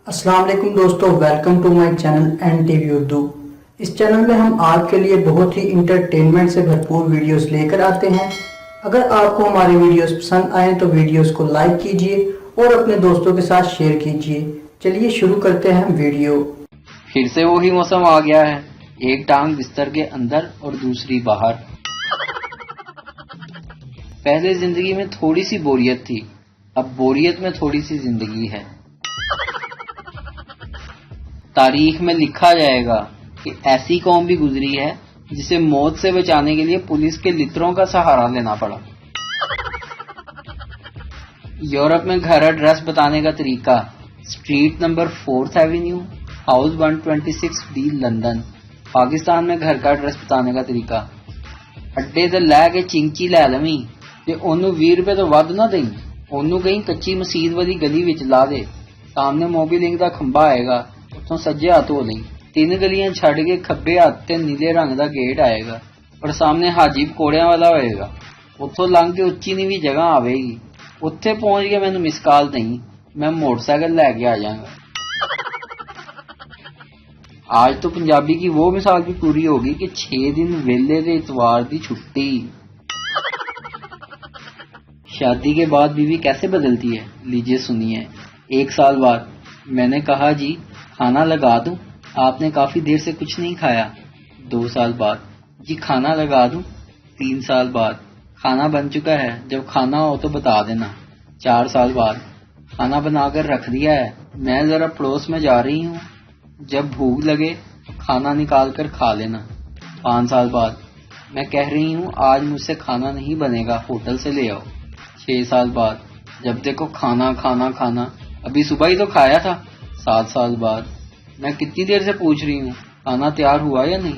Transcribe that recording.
अस्सलाम वालेकुम दोस्तों, welcome to my channel N TV Urdu. इस चैनल में हम आपके लिए बहुत ही इंटरटेनमेंट से भरपूर वीडियोस लेकर आते हैं। अगर आपको हमारे वीडियोस पसंद आए तो वीडियोस को लाइक कीजिए और अपने दोस्तों के साथ शेयर कीजिए। चलिए शुरू करते हैं वीडियो। फिर से वही मौसम आ गया है, एक टांग बिस्तर के अंदर और दूसरी बाहर। पहले जिंदगी में थोड़ी सी बोरियत थी, अब बोरियत में थोड़ी सी जिंदगी है। तारीख में लिखा जाएगा कि ऐसी कौम भी गुजरी है जिसे मौत से बचाने के लिए पुलिस के लित्रों का सहारा लेना पड़ा। यूरोप में घर एड्रेस बताने का तरीका, street number 4th Avenue, house 126B, London. Pakistan में घर का एड्रेस बताने का तरीका, अड्डे ते लै के चिंची लै लवी ते ओनू 20 रुपए तो वध ना दई, ओनू कहीं कच्ची मसीत वाली गली विच ला दे, सामने मोबीलिंक दा खंबा आएगा, उत्थों सज्जे हाथ हो लई, 3 गलियां छड़ के खब्बे हाथ ते नीले रंग दा गेट आएगा और सामने हाजी पकौड़ियां वाला होएगा, उत्थों लंघ के उच्ची नीवी जगह आवेगी, उत्थे पहुंच के मैनू मिस कॉल दई, मैं मोटरसाइकिल लैके आ जाऊंगा। आज तो पंजाबी की वो मिसाल भी पूरी होगी कि 6 दिन वेले ते इतवार दी छुट्टी। शादी के बाद बीवी कैसे बदलती है, लीजिए सुनिए। 1 साल बाद, मैंने कहा जी खाना लगा दूं, आपने काफी देर से कुछ नहीं खाया। 2 साल बाद, जी खाना लगा दूं। 3 साल बाद, खाना बन चुका है, जब खाना हो तो बता देना। 4 साल बाद, खाना बनाकर रख दिया है, मैं जरा पड़ोस में जा रही हूँ, जब भूख लगे तो खाना निकाल कर खा लेना। 5 साल बाद, मैं कह रही हूँ आज मुझसे खाना नहीं बनेगा, होटल से ले आओ। 6 साल बाद, जब देखो खाना खाना खाना, अभी सुबह ही तो खाया था। 7 साल बाद, मैं कितनी देर से पूछ रही हूँ खाना तैयार हुआ या नहीं,